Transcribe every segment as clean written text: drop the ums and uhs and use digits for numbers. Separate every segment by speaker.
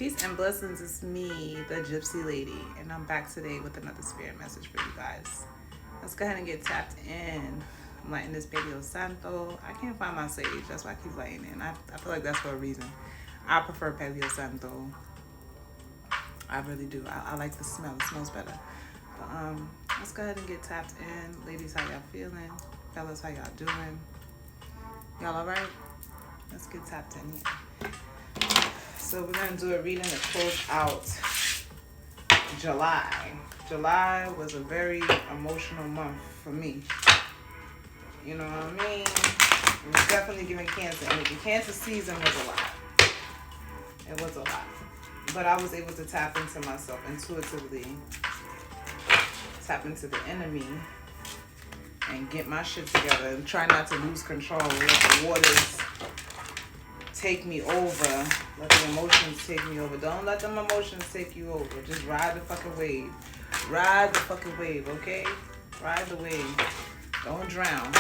Speaker 1: Peace and blessings. It's me, the Gypsy Lady, and I'm back today with another spirit message for you guys. Let's go ahead and get tapped in. I'm lighting this Palo Santo. I can't find my sage. That's why I keep lighting it. I feel like that's for a reason. I prefer Palo Santo. I really do. I like the smell. It smells better. But let's go ahead and get tapped in. Ladies, how y'all feeling? Fellas, how y'all doing? Y'all all right? Let's get tapped in here. So we're going to do a reading to close out July. July was a very emotional month for me. You know what I mean? It was definitely giving Cancer energy. Cancer season was a lot. It was a lot. But I was able to tap into myself intuitively, tap into the enemy, and get my shit together and try not to lose control. Let the waters take me over. Let the emotions take me over. Don't let them emotions take you over. Just ride the fucking wave. Ride the fucking wave, okay? Ride the wave. Don't drown.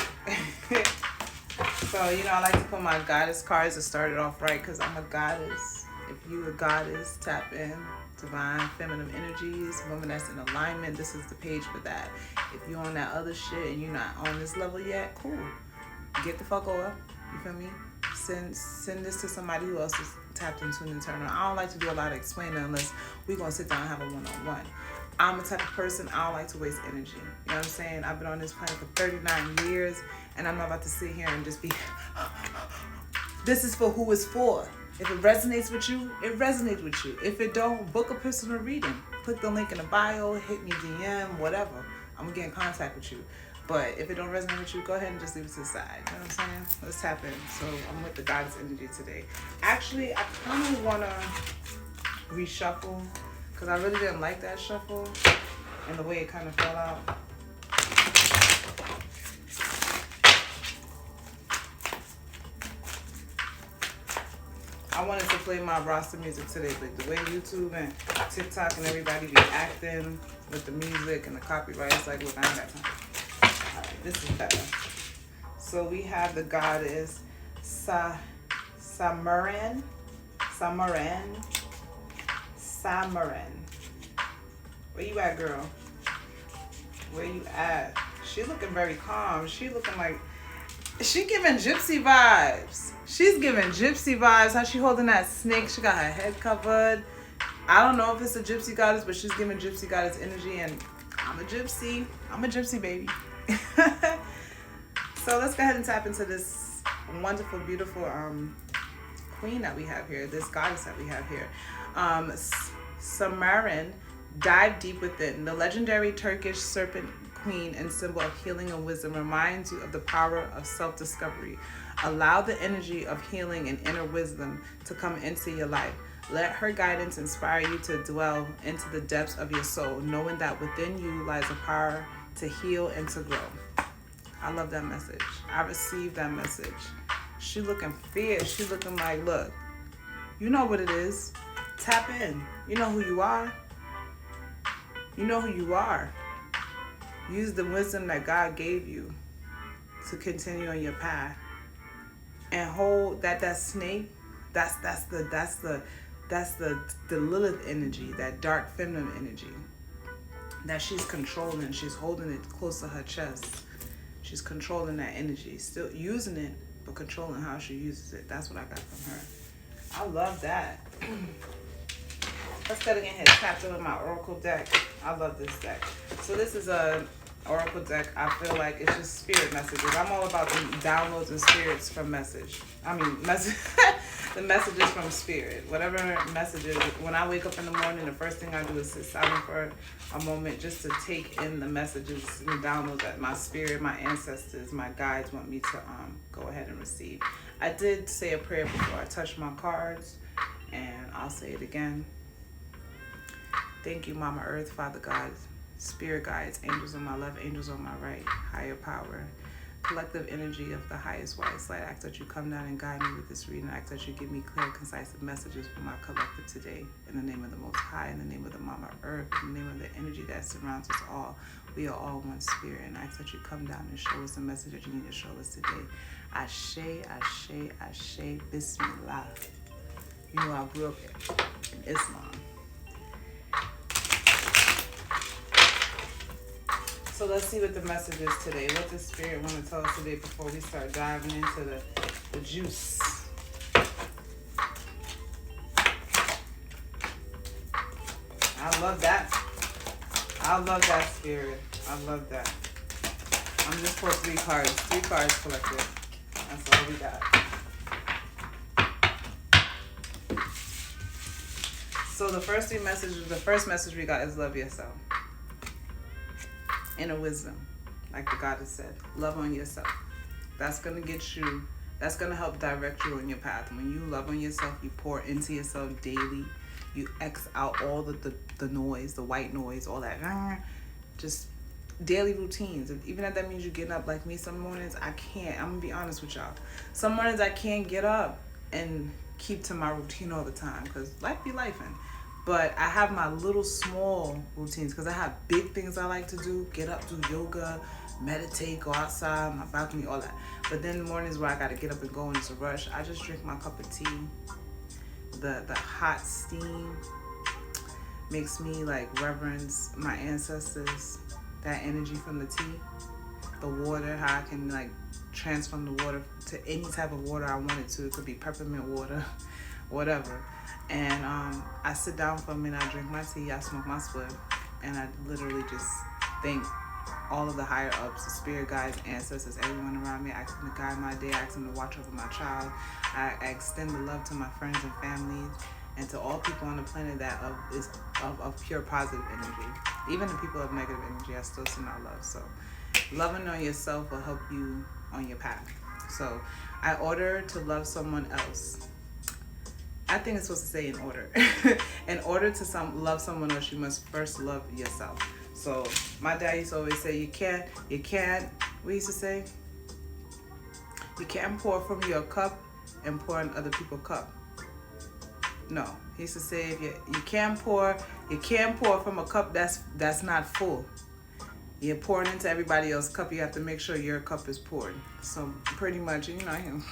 Speaker 1: So, I like to put my goddess cards to start it off right because I'm a goddess. If you a goddess, tap in. Divine feminine energies, woman that's in alignment, this is the page for that. If you're on that other shit and you're not on this level yet, cool. Get the fuck over. You feel me? Send this to somebody who else is tapped into an internal. I don't like to do a lot of explaining unless we're going to sit down and have a one-on-one. I'm a type of person, I don't like to waste energy. You know what I'm saying? I've been on this planet for 39 years, and I'm not about to sit here and just be, this is for who it's for. If it resonates with you, it resonates with you. If it don't, book a personal reading. Click the link in the bio, hit me DM, whatever. I'm going to get in contact with you. But if it don't resonate with you, go ahead and just leave it to the side. You know what I'm saying? Let's tap in. So I'm with the goddess energy today. Actually, I kind of want to reshuffle because I really didn't like that shuffle and the way it kind of fell out. I wanted to play my roster music today, but the way YouTube and TikTok and everybody be acting with the music and the copyright, it's like, look, I ain't got time. All right, this is better. So we have the goddess Samaran. Where you at, girl? Where you at? She looking very calm. She looking like, she giving gypsy vibes. She's giving gypsy vibes. How she holding that snake? She got her head covered. I don't know if it's a gypsy goddess, but she's giving gypsy goddess energy, and I'm a gypsy. I'm a gypsy baby. So let's go ahead and tap into this wonderful, beautiful queen that we have here, this goddess that we have here. Samaran, dive deep within. The legendary Turkish serpent queen and symbol of healing and wisdom reminds you of the power of self-discovery. Allow the energy of healing and inner wisdom to come into your life. Let her guidance inspire you to dwell into the depths of your soul, knowing that within you lies a power to heal and to grow. I love that message. I received that message. She looking fierce. She looking like, look, you know what it is. Tap in. You know who you are. You know who you are. Use the wisdom that God gave you to continue on your path. And hold that snake, that's the Lilith energy, that dark feminine energy that she's controlling. She's holding it close to her chest. She's controlling that energy, still using it, but controlling how she uses it. That's what I got from her. I love that. Let's go again here. Tapped in with my oracle deck. I love this deck. So this is a oracle deck. I feel like it's just spirit messages. I'm all about the downloads and spirits from the messages from spirit. Whatever messages. When I wake up in the morning, the first thing I do is sit silent for a moment just to take in the messages and the downloads that my spirit, my ancestors, my guides want me to go ahead and receive. I did say a prayer before I touched my cards, and I'll say it again. Thank you, Mama Earth, Father God, spirit guides, angels on my left, angels on my right, higher power, collective energy of the highest white light. I ask that you come down and guide me with this reading. I ask that you give me clear, concise messages for my collective today. In the name of the Most High, in the name of the Mama Earth, in the name of the energy that surrounds us all. We are all one spirit. And I ask that you come down and show us the message that you need to show us today. Ashe, Ashe, Ashe, Bismillah. You know, I grew up in Islam. So let's see what the message is today. What the Spirit want to tell us today before we start diving into the juice. I love that. I love that, Spirit. I love that. I'm just for 3 cards. 3 cards collected. That's all we got. So the first 3 messages, the first message we got is love yourself. Inner wisdom, like the goddess said. Love on yourself. That's going to get you, that's going to help direct you on your path. When you love on yourself, you pour into yourself daily. You X out all the noise, the white noise, all that. Just daily routines. Even if that means you're getting up like me some mornings, I'm going to be honest with y'all. Some mornings I can't get up and keep to my routine all the time because life be lifing. But I have my little small routines because I have big things I like to do. Get up, do yoga, meditate, go outside, my balcony, all that. But then the mornings where I got to get up and go and it's a rush, I just drink my cup of tea. The hot steam makes me like reverence my ancestors. That energy from the tea. The water, how I can like transform the water to any type of water I want it to. It could be peppermint water, whatever. And I sit down for a minute, I drink my tea, I smoke my spliff, and I literally just thank all of the higher ups, the spirit guides, ancestors, everyone around me. I ask them to guide my day, I ask them to watch over my child. I extend the love to my friends and families and to all people on the planet that is of pure positive energy. Even the people of negative energy, I still send out love. So loving on yourself will help you on your path. So I order to love someone else. I think it's supposed to say in order. In order to love someone else, you must first love yourself. So my dad used to always say, you can't, what he used to say? You can't pour from your cup and pour in other people's cup. No, he used to say, if you can't pour from a cup that's not full. You're pouring into everybody else's cup. You have to make sure your cup is poured. So pretty much, you know,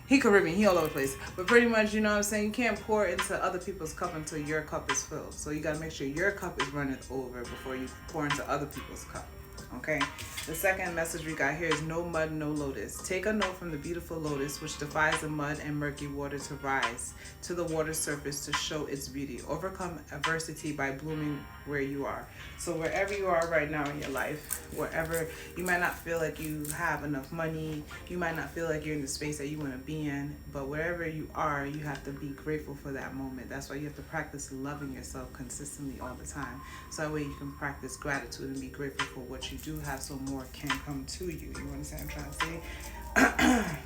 Speaker 1: he Caribbean, he all over the place. But pretty much, you know what I'm saying? You can't pour into other people's cup until your cup is filled. So you got to make sure your cup is running over before you pour into other people's cup. Okay? The second message we got here is no mud, no lotus. Take a note from the beautiful lotus, which defies the mud and murky water to rise to the water surface to show its beauty. Overcome adversity by blooming where you are. So wherever you are right now in your life, wherever you might not feel like you have enough money, you might not feel like you're in the space that you want to be in, but wherever you are, you have to be grateful for that moment. That's why you have to practice loving yourself consistently all the time. So that way you can practice gratitude and be grateful for what you do have so more can come to you. You understand what I'm trying to say?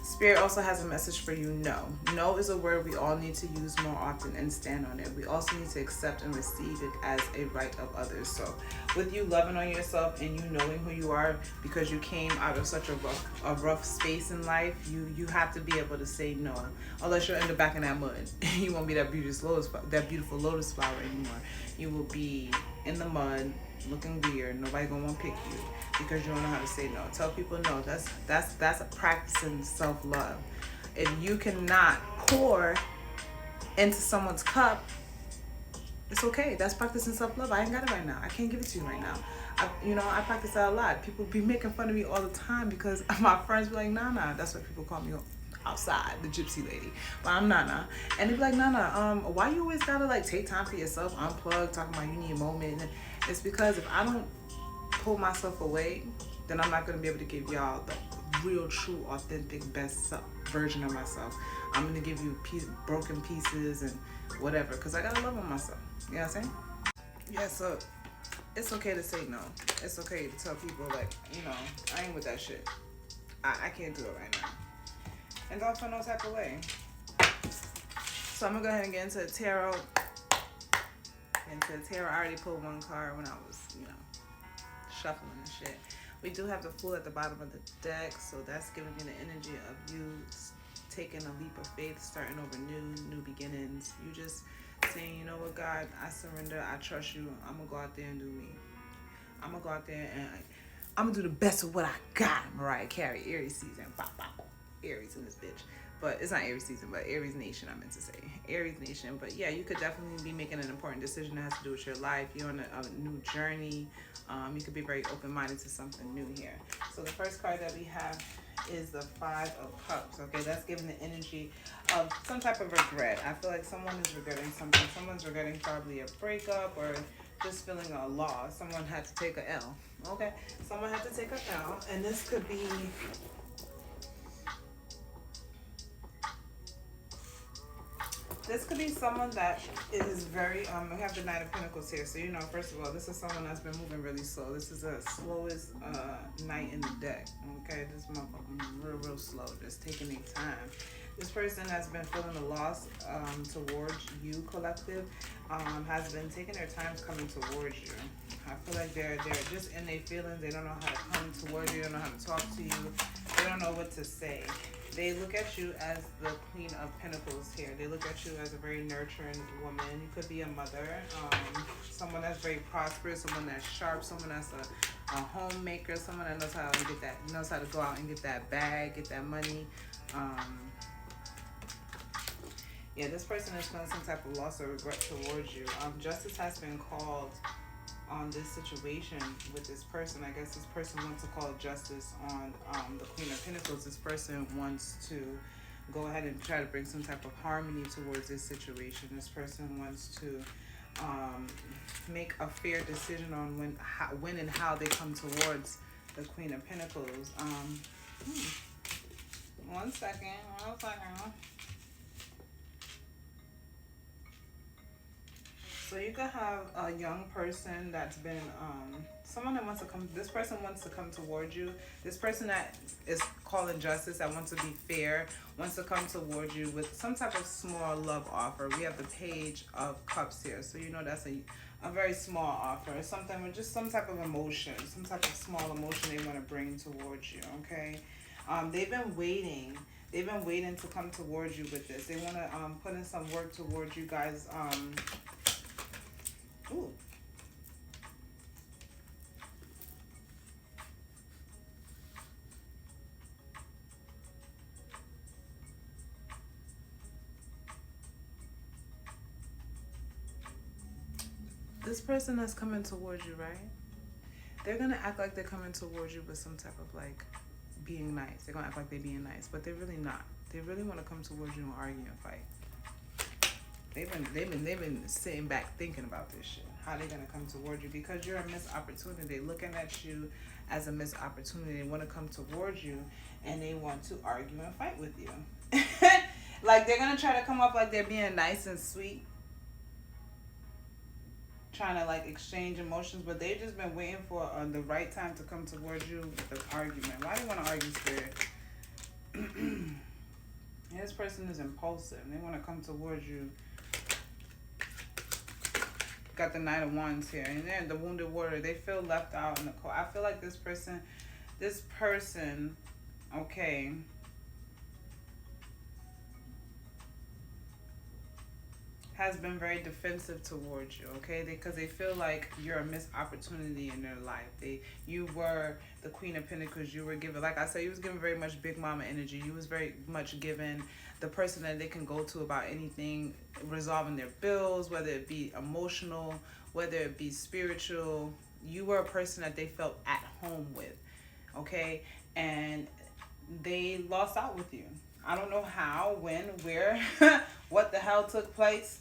Speaker 1: Spirit also has a message for you, no. No is a word we all need to use more often and stand on it. We also need to accept and receive it as a right of others. So with you loving on yourself and you knowing who you are because you came out of such a rough space in life, you have to be able to say no. Unless you're in the back of that mud. You won't be that beautiful lotus flower anymore. You will be in the mud, looking weird. Nobody gonna want to pick you because you don't know how to say no. Tell people no. That's a practice in self-love. If you cannot pour into someone's cup, it's okay. That's practicing self-love. I ain't got it right now. I can't give it to you right now. I practice that a lot. People be making fun of me all the time because my friends be like, Nana. That's what people call me outside, the Gypsy Lady. But I'm Nana. And they be like, Nana, why you always gotta like take time for yourself, unplug, talking about you need a moment? And it's because if I don't pull myself away, then I'm not gonna be able to give y'all the real, true, authentic, best version of myself. I'm gonna give you broken pieces and whatever, because I gotta love on myself. You know what I'm saying? Yeah, so it's okay to say no. It's okay to tell people, like, I ain't with that shit. I can't do it right now. And don't feel no type of way. So I'm gonna go ahead and get into the tarot. I already pulled one card when I was, shuffling and shit. We do have the Fool at the bottom of the deck, so that's giving me the energy of you taking a leap of faith, starting over new beginnings. You just saying, you know what, God, I surrender, I trust you. I'm gonna go out there and do me. I'm gonna go out there and I'm gonna do the best of what I got. Mariah Carey, Aries season, pop, Aries in this bitch. but it's not Aries season, but Aries nation, I meant to say. Aries nation. But yeah, you could definitely be making an important decision that has to do with your life. You're on a new journey. You could be very open-minded to something new here. So the first card that we have is the Five of Cups. Okay, that's giving the energy of some type of regret. I feel like someone is regretting something. Someone's regretting probably a breakup or just feeling a loss. Someone had to take a L. Okay, someone had to take a L, and this could be someone that is very, we have the Knight of Pentacles here. So, you know, first of all, this is someone that's been moving really slow. This is the slowest knight in the deck. Okay, this motherfucker real slow, just taking their time. This person has been feeling a loss towards you, collective, has been taking their time coming towards you. I feel like they're just in their feelings. They don't know how to come towards you. They don't know how to talk to you. They don't know what to say. They look at you as the Queen of Pentacles here. They look at you as a very nurturing woman. You could be a mother, someone that's very prosperous, someone that's sharp, someone that's a homemaker, someone that knows how to get that, knows how to go out and get that bag, get that money. Yeah, this person is feeling some type of loss or regret towards you. Justice has been called on this situation with this person. I guess this person wants to call justice on the Queen of Pentacles. This person wants to go ahead and try to bring some type of harmony towards this situation. This person wants to make a fair decision on when and how they come towards the Queen of Pentacles. One second. So you could have a young person that's been, someone that wants to come, this person wants to come towards you. This person that is calling justice, that wants to be fair, wants to come towards you with some type of small love offer. We have the Page of Cups here. So you know that's a very small offer. It's something with just some type of emotion, some type of small emotion they want to bring towards you, okay? They've been waiting. They've been waiting to come towards you with this. They want to put in some work towards you guys. Ooh. This person that's coming towards you, right? They're going to act like they're coming towards you with some type of like being nice. They're going to act like they're being nice, but they're really not. They really want to come towards you and argue and fight. They've been sitting back thinking about this shit. How they gonna come towards you because you're a missed opportunity. They're looking at you as a missed opportunity. They want to come towards you and they want to argue and fight with you. Like they're gonna try to come off like they're being nice and sweet, trying to like exchange emotions, but they've just been waiting for the right time to come towards you with an argument. Why do you want to argue, Spirit? This person is impulsive. They want to come towards you. Got the Knight of Wands here, and then the Wounded Warrior. They feel left out in the cold. I feel like this person, okay, has been very defensive towards you, okay? Because they feel like you're a missed opportunity in their life. You were the Queen of Pentacles. You were given, like I said, you was given very much big mama energy. You was very much given the person that they can go to about anything, resolving their bills, whether it be emotional, whether it be spiritual. You were a person that they felt at home with, okay? And they lost out with you. I don't know how, when, where, what the hell took place.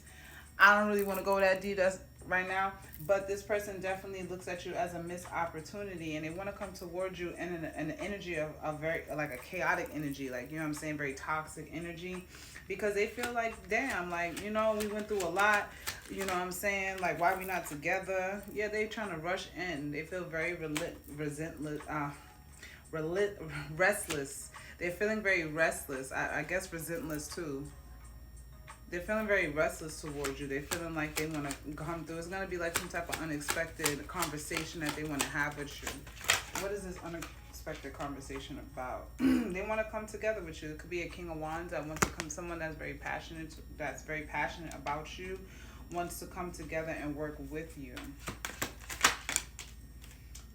Speaker 1: I don't really want to go that deep right now, but this person definitely looks at you as a missed opportunity, and they want to come towards you in an energy of a very, like a chaotic energy, like, you know what I'm saying, very toxic energy, because they feel like, damn, like, you know, we went through a lot, you know what I'm saying, like, why we not together? Yeah, they trying to rush in. They feel very restless. They're feeling very restless. I guess resentless too. They're feeling very restless towards you. They're feeling like they want to come through. It's going to be like some type of unexpected conversation that they want to have with you. What is this unexpected conversation about? They want to come together with you. It could be a King of Wands that wants to come. Someone that's very passionate about you, wants to come together and work with you.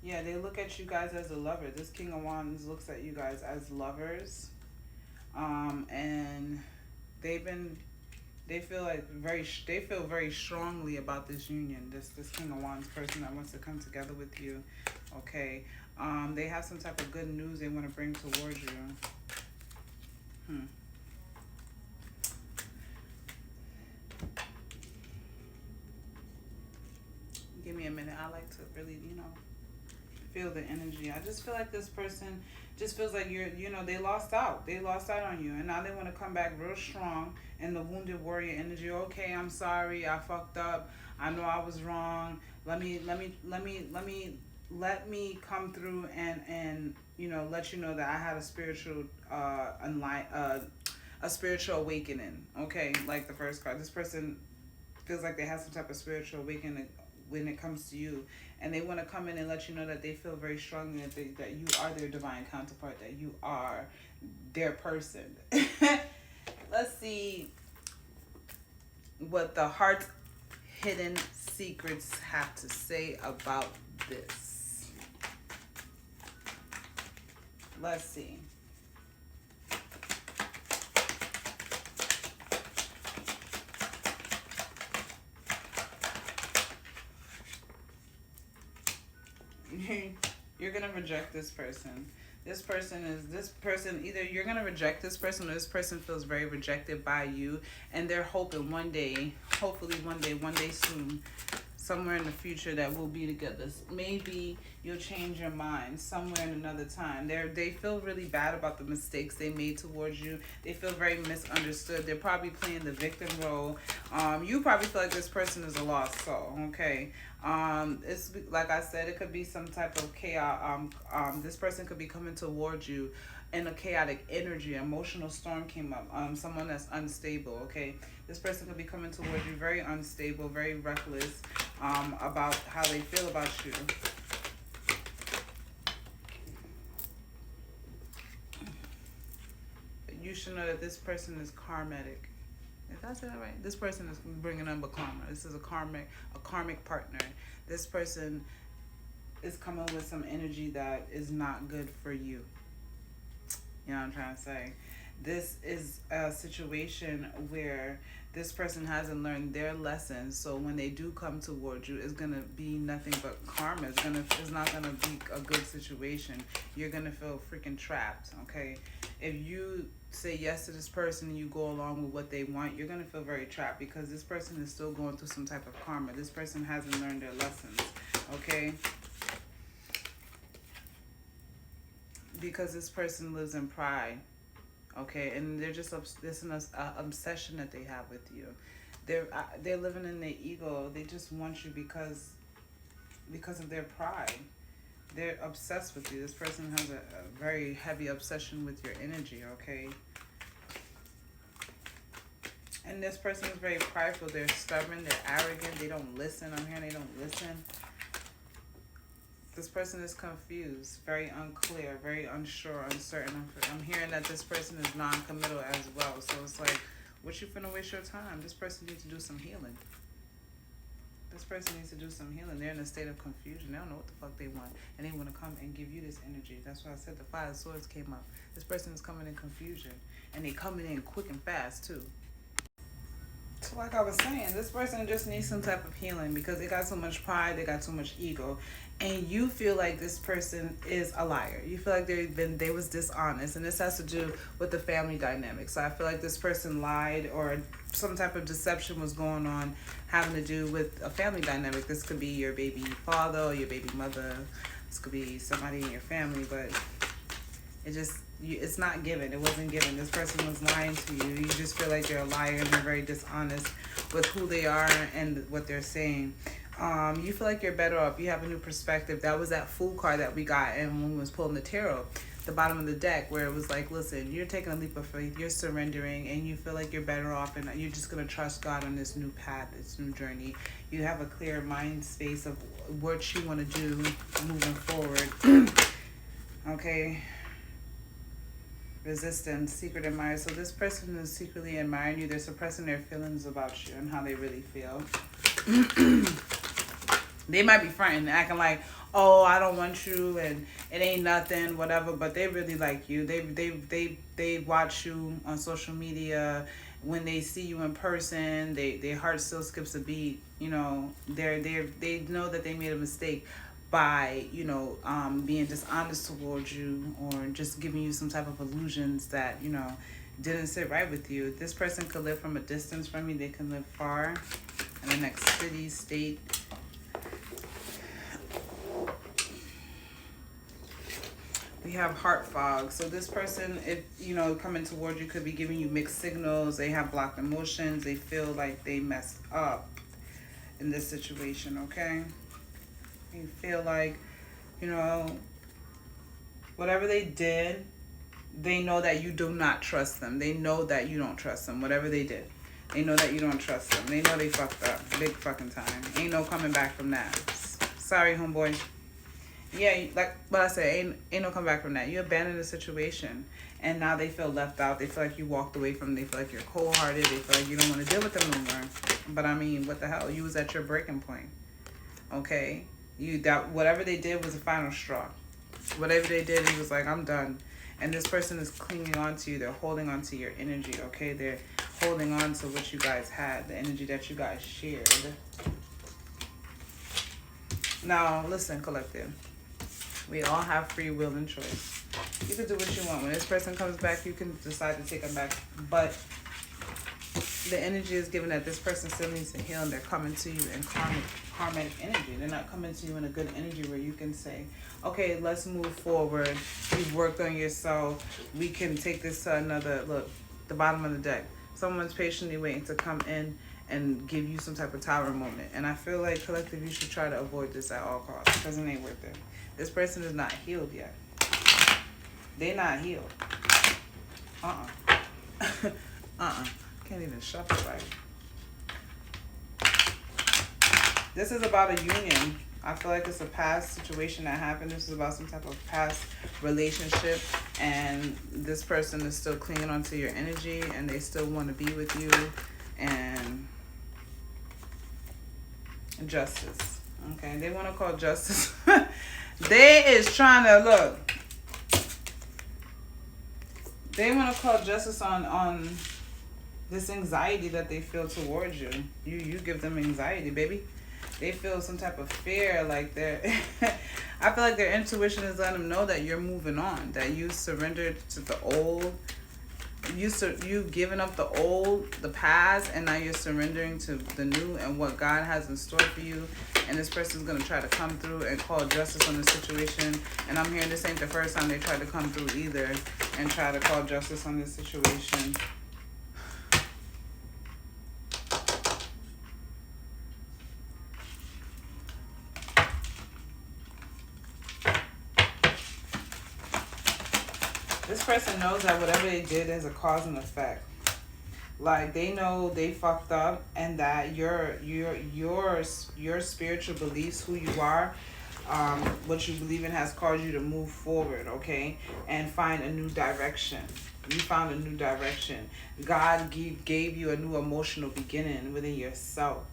Speaker 1: Yeah, they look at you guys as a lover. This King of Wands looks at you guys as lovers. And they feel very strongly about this union. This King of Wands person that wants to come together with you. Okay. They have some type of good news they want to bring towards you. Give me a minute. I like to really, feel the energy. I just feel like this person just feels like they lost out. They lost out on you, and now they want to come back real strong in the wounded warrior energy. Okay, I'm sorry. I fucked up. I know I was wrong. Let me come through and let you know that I had a spiritual a spiritual awakening. Okay, like the first card. This person feels like they have some type of spiritual awakening when it comes to you, and they want to come in and let you know that they feel very strongly that you are their divine counterpart, that you are their person. Let's see what the heart's hidden secrets have to say about this. Let's see. You're gonna reject this person. This person, either you're gonna reject this person, or this person feels very rejected by you, and they're hoping one day, hopefully one day soon, somewhere in the future, that we'll be together. Maybe you'll change your mind somewhere in another time. They feel really bad about the mistakes they made towards you. They feel very misunderstood. They're probably playing the victim role. You probably feel like this person is a lost soul. Okay. It's like I said, it could be some type of chaos. This person could be coming towards you in a chaotic energy. Emotional storm came up. Someone that's unstable. Okay, this person could be coming towards you very unstable, very reckless, about how they feel about you. You should know that this person is karmatic. If I said that right, this person is bringing up a karma. This is a karmic partner. This person is coming with some energy that is not good for you. You know what I'm trying to say? This is a situation where this person hasn't learned their lessons. So when they do come towards you, it's gonna be nothing but karma. It's not gonna be a good situation. You're gonna feel freaking trapped. Okay, if you say yes to this person and you go along with what they want, you're gonna feel very trapped, because this person is still going through some type of karma. This person hasn't learned their lessons. Okay, because this person lives in pride. Okay, and they're just this is an obsession that they have with you. They're living in their ego. They just want you because of their pride. They're obsessed with you. This person has a very heavy obsession with your energy. Okay, and this person is very prideful. They're stubborn. They're arrogant. They don't listen. I'm hearing they don't listen. This person is confused, very unclear, very unsure, uncertain. I'm hearing that this person is non-committal as well. So it's like, what you finna waste your time? This person needs to do some healing. This person needs to do some healing. They're in a state of confusion. They don't know what the fuck they want. And they want to come and give you this energy. That's why I said the Five of Swords came up. This person is coming in confusion. And they coming in quick and fast too. So like I was saying, this person just needs some type of healing, because they got so much pride, they got so much ego, and you feel like this person is a liar. You feel like they was dishonest, and this has to do with the family dynamic. So I feel like this person lied, or some type of deception was going on having to do with a family dynamic. This could be your baby father or your baby mother. This could be somebody in your family, but it's not given. It wasn't given. This person was lying to you. You just feel like you're a liar and you're very dishonest with who they are and what they're saying. You feel like you're better off. You have a new perspective. That was that Fool card that we got, and when we was pulling the tarot, the bottom of the deck, where it was like, listen, you're taking a leap of faith, you're surrendering, and you feel like you're better off, and you're just going to trust God on this new path, this new journey. You have a clear mind space of what you want to do moving forward. Okay. Resistance, secret admirer. So this person is secretly admiring you. They're suppressing their feelings about you and how they really feel. They might be frightened, acting like, oh, I don't want you and it ain't nothing, whatever, but they really like you. They watch you on social media. When they see you in person, their heart still skips a beat. You know, they know that they made a mistake by, being dishonest towards you, or just giving you some type of illusions that, didn't sit right with you. This person could live from a distance from you. They can live far in the next city, state. We have heart fog. So this person, if coming towards you, could be giving you mixed signals. They have blocked emotions. They feel like they messed up in this situation. Okay, you feel like, whatever they did, they know that you do not trust them. They know that you don't trust them. Whatever they did, they know that you don't trust them. They know they fucked up big fucking time. Ain't no coming back from that. Sorry, homeboy. Yeah, like what I said, ain't no come back from that. You abandoned the situation, and now they feel left out. They feel like you walked away from them. They feel like you're cold-hearted. They feel like you don't want to deal with them no more. But I mean, what the hell? You was at your breaking point. Okay, that whatever they did was the final straw. Whatever they did, he was like, I'm done. And this person is clinging on to you. They're holding on to your energy. Okay, they're holding on to what you guys had, the energy that you guys shared. Now, listen, collective. We all have free will and choice. You can do what you want. When this person comes back, you can decide to take them back. But the energy is given that this person still needs to heal, and they're coming to you in karmic energy. They're not coming to you in a good energy where you can say, okay, let's move forward. You've worked on yourself. We can take this to another, look, the bottom of the deck. Someone's patiently waiting to come in and give you some type of tower moment. And I feel like, collective, you should try to avoid this at all costs, because it ain't worth it. This person is not healed yet. They're not healed. Can't even shuffle right. This is about a union. I feel like it's a past situation that happened. This is about some type of past relationship, and this person is still clinging onto your energy, and they still want to be with you. And justice. Okay, they want to call justice. They is trying to look. They want to call justice on this anxiety that they feel towards you. You give them anxiety, baby. They feel some type of fear, like they're I feel like their intuition is letting them know that you're moving on, that you surrendered to the old. You've given up the old, the past, and now you're surrendering to the new and what God has in store for you. And this person's going to try to come through and call justice on the situation. And I'm hearing this ain't the first time they tried to come through either and try to call justice on this situation. This person knows that whatever they did is a cause and effect. Like, they know they fucked up, and that your spiritual beliefs, who you are, what you believe in, has caused you to move forward, okay, and find a new direction. You found a new direction. God gave you a new emotional beginning within yourself.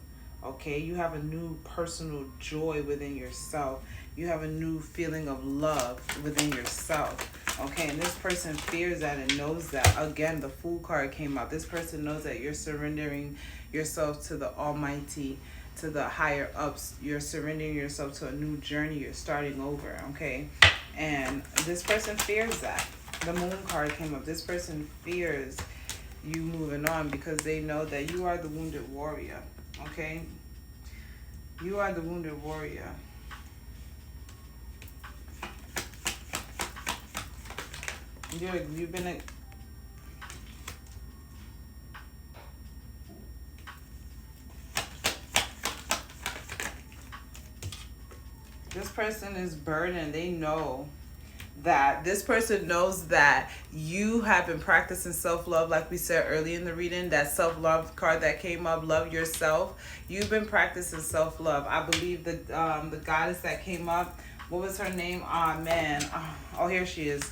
Speaker 1: Okay, you have a new personal joy within yourself. You have a new feeling of love within yourself. Okay, and this person fears that and knows that. Again, the Fool card came out. This person knows that you're surrendering yourself to the Almighty, to the higher ups. You're surrendering yourself to a new journey. You're starting over, okay? And this person fears that. The Moon card came up. This person fears you moving on because they know that you are the wounded warrior, okay? You are the wounded warrior. You've been this person is burdened. They know that this person knows that you have been practicing self-love, like we said early in the reading. That self-love card that came up, love yourself. You've been practicing self-love. I believe that the goddess that came up, what was her name? Oh man, oh here she is.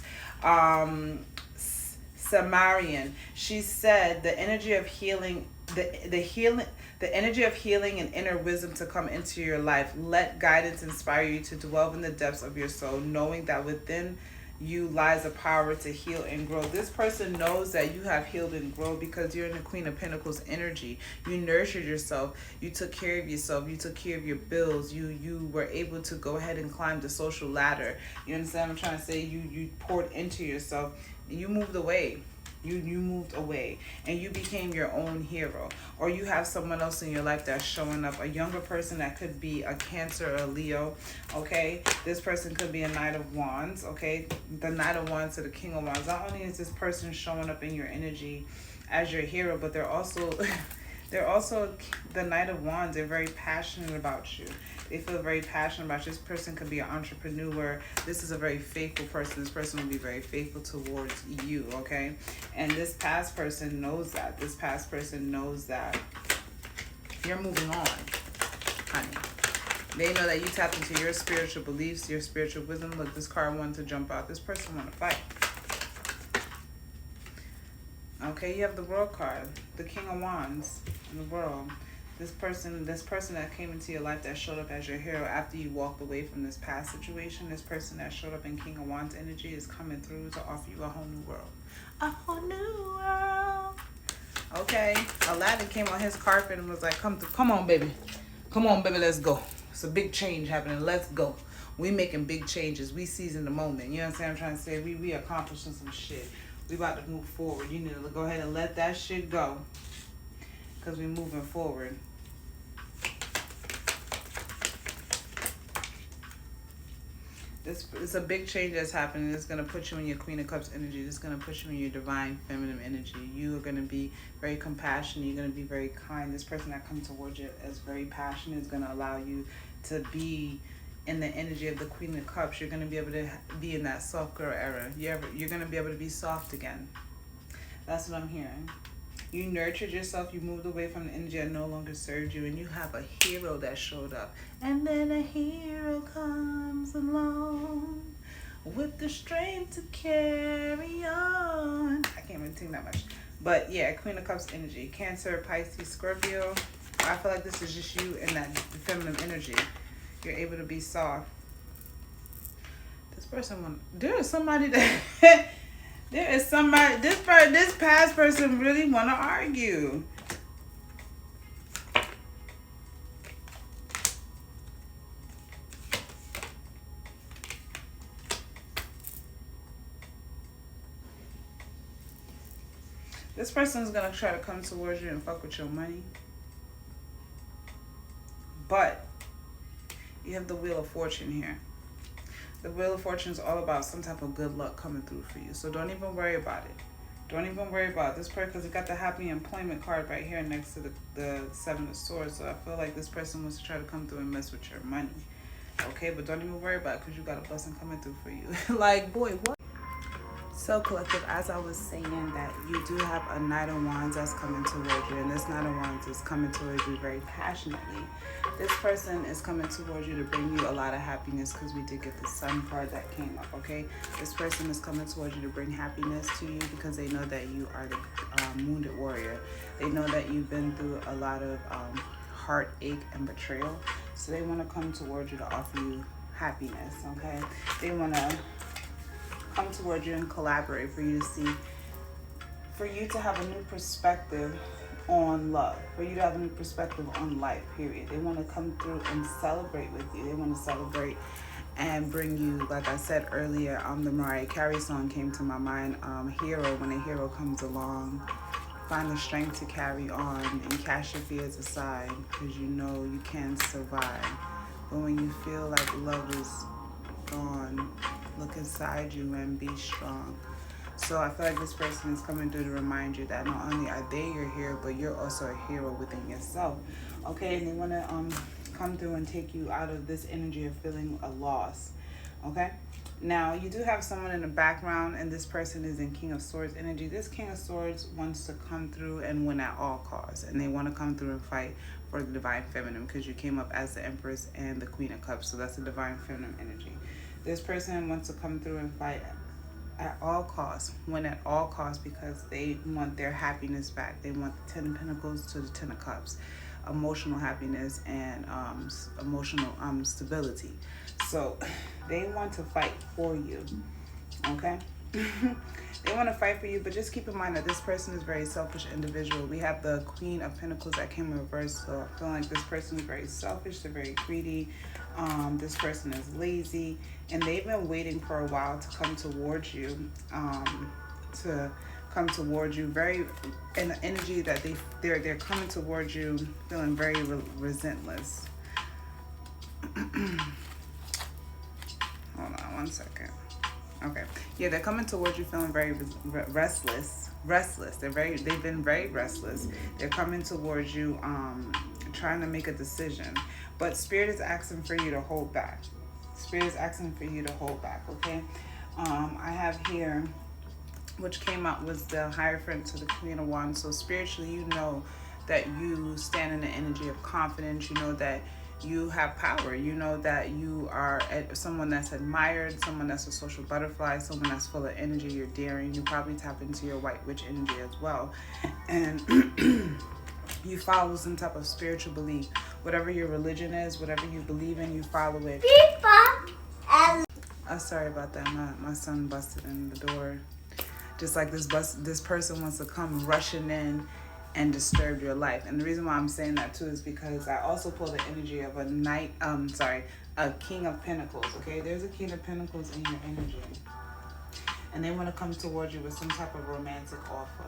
Speaker 1: Samarian. She said the energy of healing the healing, the energy of healing and inner wisdom to come into your life. Let guidance inspire you to dwell in the depths of your soul, knowing that within you lies a power to heal and grow. This person knows that you have healed and grown because you're in the Queen of Pentacles energy. You nurtured yourself. You took care of yourself. You took care of your bills. You were able to go ahead and climb the social ladder. You understand what I'm trying to say? You poured into yourself. And you moved away. You moved away and you became your own hero. Or you have someone else in your life that's showing up, a younger person that could be a Cancer or a Leo. Okay, this person could be a Knight of Wands. Okay, the Knight of Wands to the King of Wands. Not only is this person showing up in your energy as your hero, but they're also they're also the Knight of Wands. They're very passionate about you. They feel very passionate about you. This person could be an entrepreneur. This is a very faithful person. This person will be very faithful towards you, okay? And this past person knows that. This past person knows that you're moving on, honey. They know that you tapped into your spiritual beliefs, your spiritual wisdom. Look, this card wanted to jump out. This person want to fight. Okay, you have the World card, the King of Wands in the world. This person that came into your life that showed up as your hero after you walked away from this past situation, this person that showed up in King of Wands energy is coming through to offer you a whole new world. A whole new world. Okay, Aladdin came on his carpet and was like, come on, baby. Come on, baby, let's go. It's a big change happening. Let's go. We making big changes. We seizing the moment. You know what I'm trying to say? We accomplishing some shit. We about to move forward. You need to go ahead and let that shit go. Because we moving forward. It's a big change that's happening. It's going to put you in your Queen of Cups energy. It's going to put you in your divine feminine energy. You are going to be very compassionate. You're going to be very kind. This person that comes towards you as very passionate is going to allow you to be in the energy of the Queen of Cups. You're going to be able to be in that soft girl era. You're going to be able to be soft again. That's what I'm hearing. You nurtured yourself. You moved away from the energy that no longer served you. And you have a hero that showed up. And then a hero comes along with the strength to carry on. I can't really sing that much. But yeah, Queen of Cups energy. Cancer, Pisces, Scorpio. I feel like this is just you in that feminine energy. You're able to be soft. This person, there is somebody that... There is somebody, this past person really want to argue. This person is going to try to come towards you and fuck with your money. But you have the Wheel of Fortune here. The Wheel of Fortune is all about some type of good luck coming through for you. So don't even worry about it. Don't even worry about this person, because it got the happy employment card right here next to the Seven of Swords. So I feel like this person wants to try to come through and mess with your money. Okay, but don't even worry about it, because you got a blessing coming through for you. Like, boy, what? So collective, as I was saying, that you do have a Knight of Wands that's coming towards you, and this Knight of Wands is coming towards you very passionately. This person is coming towards you to bring you a lot of happiness, because we did get the Sun card that came up, okay? This person is coming towards you to bring happiness to you because they know that you are the wounded warrior. They know that you've been through a lot of heartache and betrayal, so they want to come towards you to offer you happiness, okay? They want to come towards you and collaborate for you to see, for you to have a new perspective on love, for you to have a new perspective on life, period. They want to come through and celebrate with you. They want to celebrate and bring you, like I said earlier, the Mariah Carey song came to my mind, hero. When a hero comes along, find the strength to carry on and cast your fears aside, because you know you can survive. But when you feel like love is gone, look inside you and be strong. So I feel like this person is coming through to remind you that not only are they your hero, but you're also a hero within yourself. Okay, and they want to come through and take you out of this energy of feeling a loss. Okay, now you do have someone in the background, and this person is in King of Swords energy. This King of Swords wants to come through and win at all costs, and they want to come through and fight for the divine feminine, because you came up as the Empress and the Queen of Cups, so that's the divine feminine energy. This person wants to come through and fight at all costs, win at all costs, because they want their happiness back. They want the 10 of Pentacles to the 10 of Cups, emotional happiness and emotional stability. So they want to fight for you, okay? They want to fight for you, but just keep in mind that this person is a very selfish individual. We have the Queen of Pentacles that came in reverse, so I feel like this person is very selfish. They're very greedy. This person is lazy, and they've been waiting for a while to come towards you. Very in the energy that they're coming towards you, feeling very resentless. Hold on one second. Okay. Yeah, they're coming towards you feeling very restless. They've been very restless. They're coming towards you trying to make a decision. But Spirit is asking for you to hold back. Spirit is asking for you to hold back, okay? I have here, which came out was the Hierophant to the Queen of Wands. So spiritually, you know that you stand in the energy of confidence. You know that you have power. You know that you are someone that's admired, someone that's a social butterfly, someone that's full of energy. You're daring. You probably tap into your white witch energy as well. And you follow some type of spiritual belief. Whatever your religion is, whatever you believe in, you follow it. Sorry about that. My son busted in the door. Just like this person wants to come rushing in and disturb your life. And the reason why I'm saying that too is because I also pull the energy of a King of Pentacles, okay? There's a King of Pentacles in your energy. And they want to come towards you with some type of romantic offer.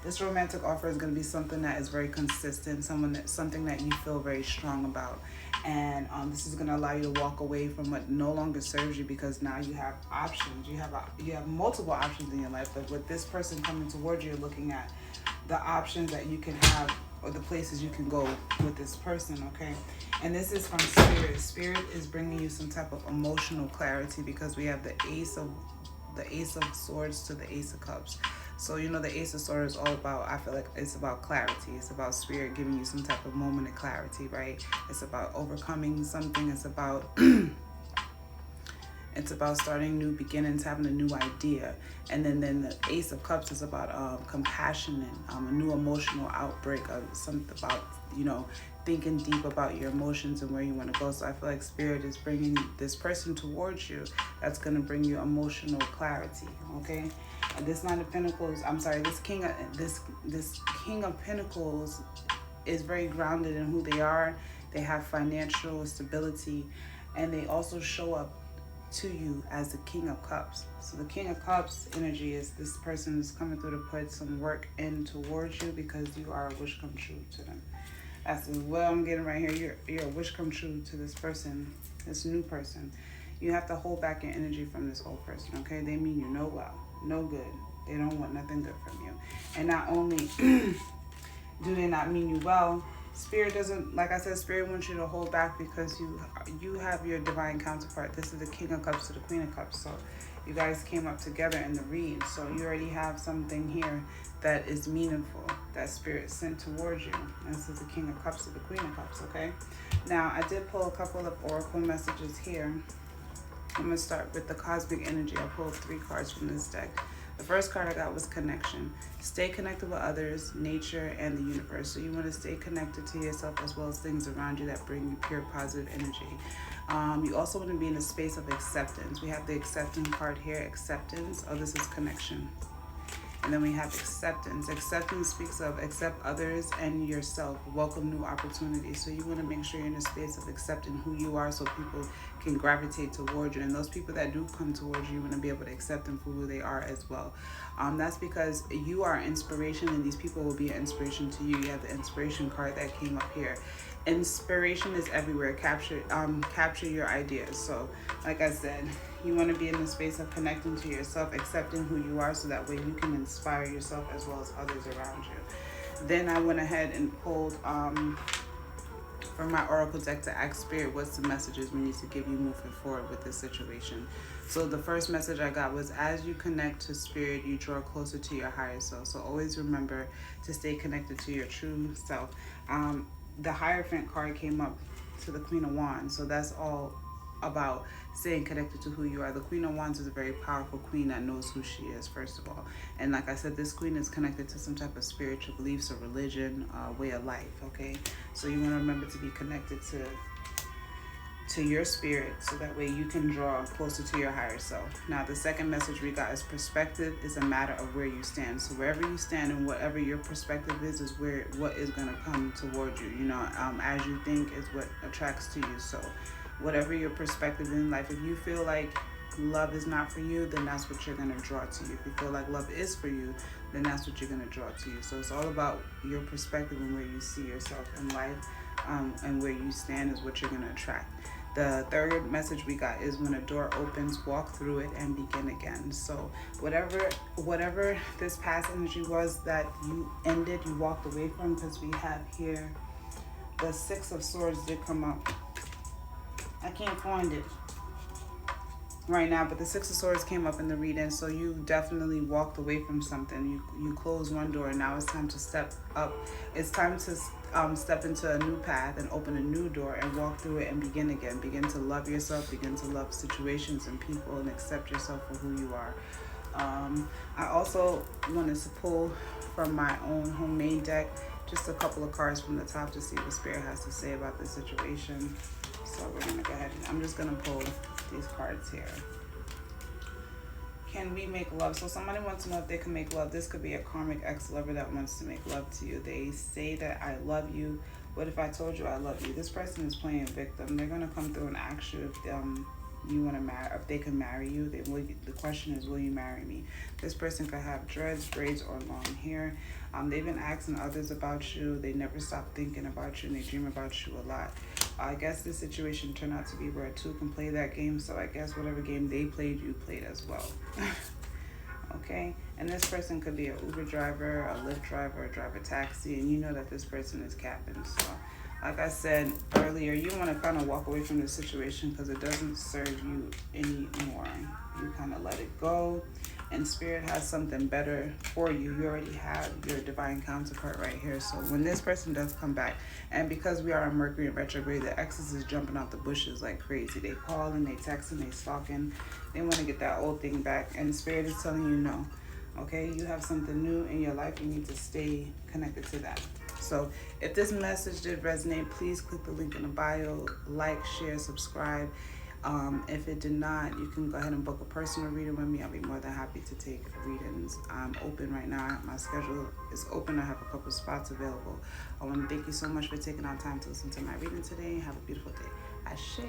Speaker 1: This romantic offer is going to be something that is very consistent, something that you feel very strong about. And this is going to allow you to walk away from what no longer serves you, because now you have options. You have multiple options in your life. But with this person coming towards you, you're looking at the options that you can have or the places you can go with this person, okay? And this is from Spirit. Spirit is bringing you some type of emotional clarity, because we have the Ace of Swords to the Ace of Cups. So, you know, the Ace of Swords is all about, I feel like it's about clarity. It's about Spirit giving you some type of moment of clarity, right? It's about overcoming something. It's about it's about starting new beginnings, having a new idea. And then the Ace of Cups is about compassion and a new emotional outbreak of something about, you know, thinking deep about your emotions and where you want to go. So I feel like Spirit is bringing this person towards you that's going to bring you emotional clarity, okay? And this Nine of Pentacles, this King of Pentacles is very grounded in who they are. They have financial stability, and they also show up to you as the King of Cups. So the King of Cups energy is this person is coming through to put some work in towards you, because you are a wish come true to them. That's what I'm getting right here. You're a wish come true to this person, this new person. You have to hold back your energy from this old person, okay? They mean you no well, no good. They don't want nothing good from you. And not only do they not mean you well, Spirit doesn't, like I said, Spirit wants you to hold back because you have your divine counterpart. This is the King of Cups to the Queen of Cups. So you guys came up together in the read. So you already have something here that is meaningful, that Spirit sent towards you. And this is the King of Cups to the Queen of Cups, okay? Now, I did pull a couple of oracle messages here. I'm going to start with the cosmic energy. I pulled 3 cards from this deck. The first card I got was connection. Stay connected with others, nature, and the universe. So you want to stay connected to yourself as well as things around you that bring you pure positive energy. You also want to be in a space of acceptance. We have the acceptance card here, acceptance. Oh, this is connection. And then we have acceptance. Acceptance speaks of accept others and yourself. Welcome new opportunities. So you want to make sure you're in a space of accepting who you are so people can gravitate towards you. And those people that do come towards you, you want to be able to accept them for who they are as well. That's because you are inspiration, and these people will be an inspiration to you. You have the inspiration card that came up here. Inspiration is everywhere. Capture your ideas. So like I said, you want to be in the space of connecting to yourself, accepting who you are, so that way you can inspire yourself as well as others around you. Then I went ahead and pulled from my oracle deck to ask Spirit what's the messages we need to give you moving forward with this situation. So the first message I got was, as you connect to Spirit, you draw closer to your higher self. So always remember to stay connected to your true self. The Hierophant card came up to the Queen of Wands. So that's all about staying connected to who you are. The Queen of Wands is a very powerful queen that knows who she is, first of all. And like I said, this queen is connected to some type of spiritual beliefs or religion, way of life, okay? So you want to remember to be connected to your spirit, so that way you can draw closer to your higher self. Now, the second message we got is perspective is a matter of where you stand. So wherever you stand and whatever your perspective is what is going to come towards you. You know, as you think is what attracts to you. So whatever your perspective in life, if you feel like love is not for you, then that's what you're going to draw to you. If you feel like love is for you, then that's what you're going to draw to you. So it's all about your perspective and where you see yourself in life, and where you stand is what you're going to attract. The third message we got is when a door opens, walk through it and begin again. So whatever this past energy was that you ended, you walked away from, because we have here the Six of Swords did come up. I can't find it right now, but the Six of Swords came up in the reading. So you definitely walked away from something. You closed one door, and now it's time to step up. It's time to step into a new path and open a new door and walk through it and begin again. Begin to love yourself, begin to love situations and people, and accept yourself for who you are. I also wanted to pull from my own homemade deck just a couple of cards from the top to see what Spirit has to say about this situation. So we're going to go ahead and I'm just going to pull these cards here. Can we make love? So somebody wants to know if they can make love. This could be a karmic ex-lover that wants to make love to you. They say that I love you. What if I told you I love you? This person is playing victim. They're going to come through and ask you if you want to marry, if they can marry you. The question is, will you marry me? This person could have dreads, braids, or long hair. They've been asking others about you. They never stop thinking about you, and they dream about you a lot. I guess this situation turned out to be where two can play that game. So I guess whatever game they played, you played as well. Okay? And this person could be an Uber driver, a Lyft driver, a driver taxi, and you know that this person is capping. So like I said earlier, you want to kind of walk away from this situation because it doesn't serve you anymore. You kind of let it go, and Spirit has something better for you. You already have your divine counterpart right here. So when this person does come back, and because we are on Mercury in retrograde, the exes is jumping out the bushes like crazy. They call and they text and they stalking. They want to get that old thing back, and Spirit is telling you no. Okay, you have something new in your life. You need to stay connected to that. So if this message did resonate, please click the link in the bio, like, share, subscribe. If it did not, you can go ahead and book a personal reading with me. I'll be more than happy to take readings. I'm open right now. My schedule is open. I have a couple spots available. I want to thank you so much for taking our time to listen to my reading today. Have a beautiful day. Ashe.